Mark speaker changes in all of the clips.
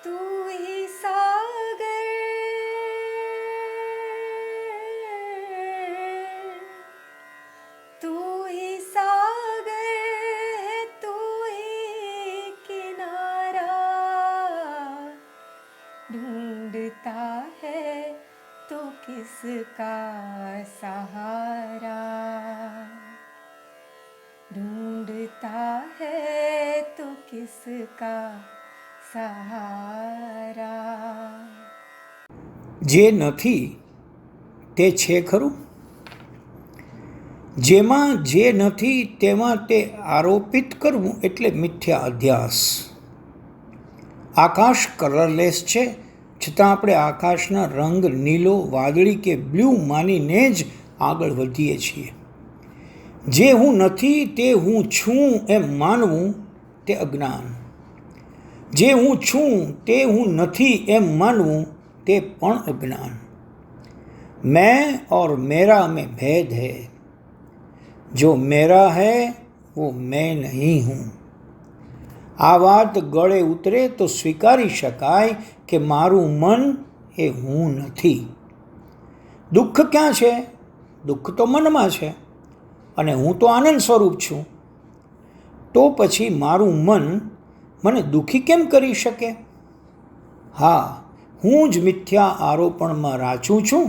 Speaker 1: तू ही सागर तू ही सागर है तू ही किनारा ढूंढता है तो किसका सहारा ढूंढता है तो किसका सहारा।
Speaker 2: જે નથી તે છે ખરું? જેમાં જે નથી તેમાં તે આરોપિત કરવું એટલે મિથ્યા અધ્યાસ. આકાશ કલરલેસ છે, છતાં આપણે આકાશના રંગ નીલો, વાદળી કે બ્લુ માનીને જ આગળ વધીએ છીએ. જે હું નથી તે હું છું એમ માનવું તે અજ્ઞાન. જે હું છું તે હું નથી એમ માનવું તે પણ અજ્ઞાન. मैं और मेरा में भेद है. जो मेरा है वो मैं नहीं हूँ. આ વાત ગળે ઉતરે તો સ્વીકારી શકાય કે મારું મન એ હું નથી. દુઃખ ક્યાં છે? દુઃખ તો મનમાં છે અને હું તો આનંદ સ્વરૂપ છું. તો પછી મારું મન મને દુઃખી કેમ કરી શકે? હા, હું જ મિથ્યા આરોપણમાં રાચું છું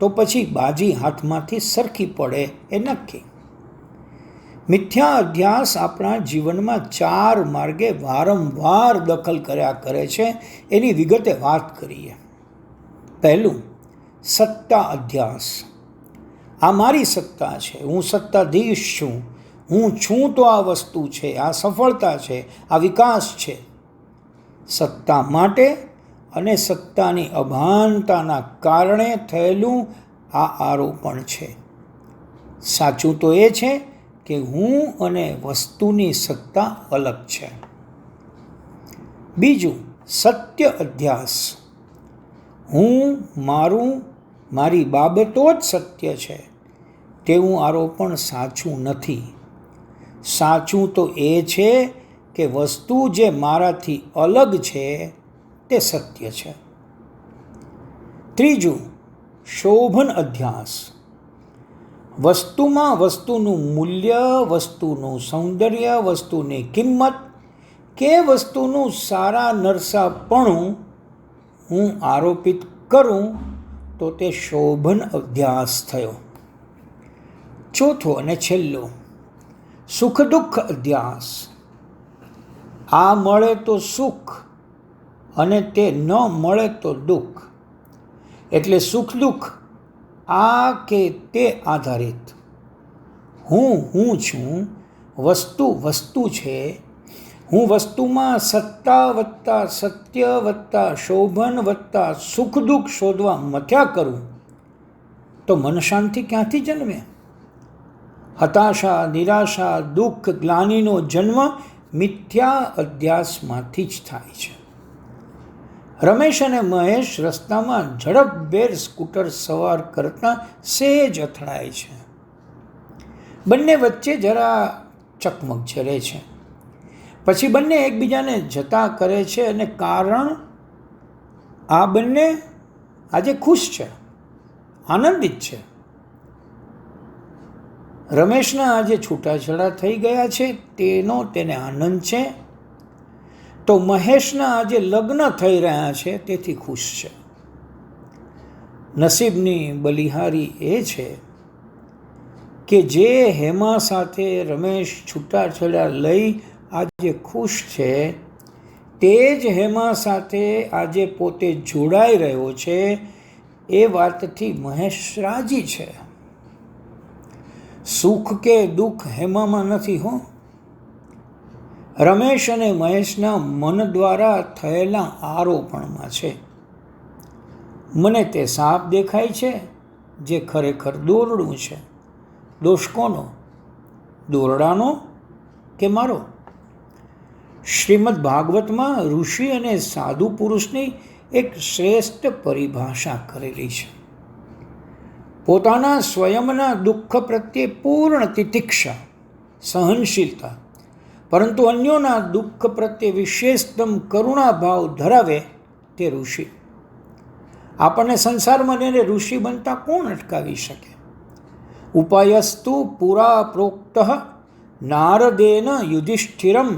Speaker 2: તો પછી બાજી હાથમાંથી સરખી પડે એ નક્કી. મિથ્યા અધ્યાસ આપણા જીવનમાં 4 માર્ગે વારંવાર દખલ કર્યા કરે છે. એની વિગતે વાત કરીએ. પહેલું, સત્તા અધ્યાસ. આ મારી સત્તા છે, હું સત્તાધીશ છું, હું છું તો આ વસ્તુ છે, આ સફળતા છે, આ વિકાસ છે. સત્તા માટે અને સત્તાની અભાનતાના કારણે થયેલું આ આરોપણ છે. સાચું તો એ છે કે હું અને વસ્તુની સત્તા અલગ છે. બીજું, સત્ય અધ્યાસ. હું, મારું, મારી બાબતો જ સત્ય છે તેવું આરોપણ સાચું નથી. સાચું તો એ છે કે વસ્તુ જે મારાથી અલગ છે તે સત્ય છે. ત્રીજું, શોભન અધ્યાસ. વસ્તુમાં વસ્તુનું મૂલ્ય, વસ્તુનું સૌંદર્ય, વસ્તુની કિંમત કે વસ્તુનું સારા નરસાપણું હું આરોપિત કરું તો તે શોભન અધ્યાસ થયો. ચોથો અને છેલ્લો, સુખ દુઃખ અધ્યાસ. આ મળે તો સુખ અને તે ન મળે તો દુઃખ. એટલે સુખ દુઃખ આ કે તે આધારિત. હું છું, વસ્તુ વસ્તુ છે. હું વસ્તુમાં સત્તા વત્તા સત્ય વત્તા શોભન વત્તા સુખ દુઃખ શોધવા મથ્યા કરું તો મન શાંતિ ક્યાંથી જન્મે? હતાશા, નિરાશા, દુઃખ, ગ્લાનિનો જન્મ મિથ્યા અધ્યાસમાંથી જ થાય છે. રમેશ અને મહેશ રસ્તામાં ઝડપભેર સ્કૂટર સવાર કરતાં સહેજ અથડાય છે. બંને વચ્ચે જરા ચકમક ઝરે છે. પછી બંને એકબીજાને જતા કરે છે અને કારણ, આ બંને આજે ખુશ છે, આનંદિત છે. રમેશના આજે છૂટાછેડા થઈ ગયા છે તેનો તેને આનંદ છે, તો મહેશના આજે લગ્ન થઈ રહ્યા છે તેથી ખુશ છે. નસીબની બલિહારી એ છે કે જે હેમા સાથે રમેશ છૂટાછેડા લઈ આજે ખુશ છે તે જ હેમા સાથે આજે પોતે જોડાઈ રહ્યો છે. એ વાતથી મહેશ રાજી છે. સુખ કે દુઃખ હેમામાં નથી હો, રમેશ અને મહેશના મન દ્વારા થયેલા આરોપણમાં છે. મને તે સાપ દેખાય છે જે ખરેખર દોરડું છે. દોષ કોનો? દોરડાનો કે મારો? શ્રીમદ ભાગવતમાં ઋષિ અને સાધુ પુરુષની એક શ્રેષ્ઠ પરિભાષા કરેલી છે. પોતાના સ્વયંના દુઃખ પ્રત્યે પૂર્ણ તિતિક્ષા, સહનશીલતા, પરંતુ અન્યોના દુઃખ પ્રત્યે વિશેષતમ કરુણા ભાવ ધરાવે તે ઋષિ. આપણને સંસારમાં રહીને ઋષિ બનતા કોણ અટકાવી શકે? ઉપાયસ્તુ પુરા પ્રોક્ત નારદેન યુધિષ્ઠિરમ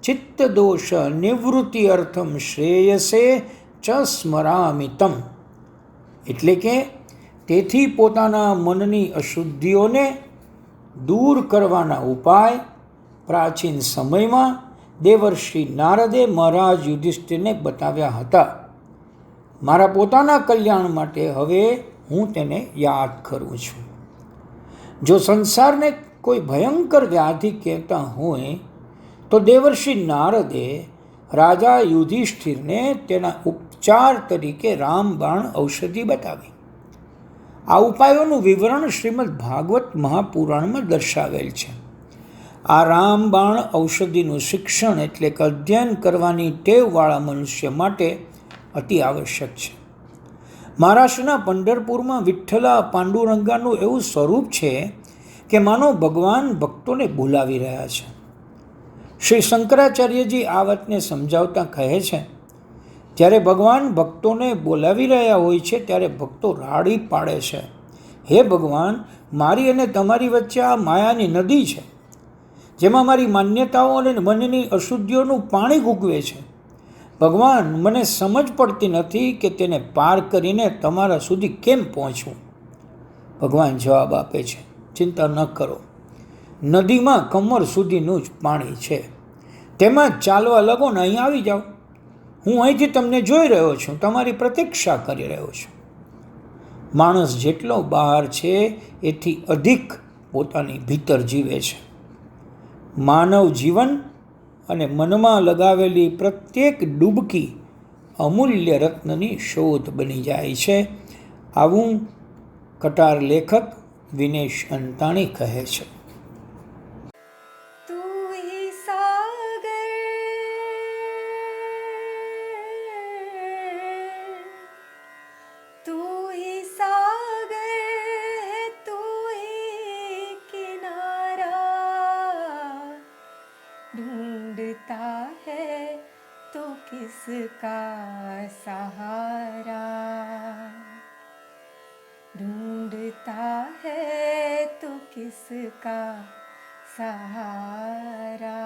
Speaker 2: ચિત્તદોષ નિવૃત્તિ અર્થમ શ્રેયસે ચ સ્મરામિતમ. એટલે કે તેથી પોતાના મનની અશુદ્ધિઓને દૂર કરવાના ઉપાય પ્રાચીન સમયમાં દેવર્ષિ નારદે મહારાજ યુધિષ્ઠિરને બતાવ્યા હતા. મારા પોતાના કલ્યાણ માટે હવે હું તેને યાદ કરું છું. જો સંસારને કોઈ ભયંકર વ્યાધિ કહેતા હોય તો દેવર્ષિ નારદે રાજા યુધિષ્ઠિરને તેના ઉપચાર તરીકે રામબાણ ઔષધિ બતાવી. આ ઉપાયોનું વિવરણ શ્રીમદ્ ભાગવત મહાપુરાણમાં દર્શાવેલ છે. આ રામબાણ ઔષધિનું શિક્ષણ એટલે કે અધ્યયન કરવાની ટેવવાળા મનુષ્ય માટે અતિ આવશ્યક છે. મહારાષ્ટ્રના પંઢરપુરમાં વિઠ્ઠલા પાંડુરંગાનું એવું સ્વરૂપ છે કે માનો ભગવાન ભક્તોને બોલાવી રહ્યા છે. શ્રી શંકરાચાર્યજી આ વાતને સમજાવતા કહે છે, જ્યારે ભગવાન ભક્તોને બોલાવી રહ્યા હોય છે ત્યારે ભક્તો રાડી પાડે છે, હે ભગવાન, મારી અને તમારી વચ્ચે આ માયાની નદી છે, જેમાં મારી માન્યતાઓ અને મનની અશુદ્ધિઓનું પાણી ઉગવે છે. ભગવાન, મને સમજ પડતી નથી કે તેને પાર કરીને તમારા સુધી કેમ પહોંચવું. ભગવાન જવાબ આપે છે, ચિંતા ન કરો, નદીમાં કમર સુધીનું જ પાણી છે, તેમાં ચાલવા લાગો ને અહીં આવી જાઓ. હું અહીંથી તમને જોઈ રહ્યો છું, તમારી પ્રતીક્ષા કરી રહ્યો છું. માણસ જેટલો બહાર છે એથી અધિક પોતાની ભીતર જીવે છે. માનવ જીવન અને મનમાં લગાવેલી પ્રત્યેક ડૂબકી અમૂલ્ય રત્નની શોધ બની જાય છે. આવું કટાર લેખક વિનેશ અંતાણી કહે છે.
Speaker 1: तू ही सागर तू ही सागर है तू ही किनारा ढूंढता है तो किसका सहारा ढूंढता है तो किसका सहारा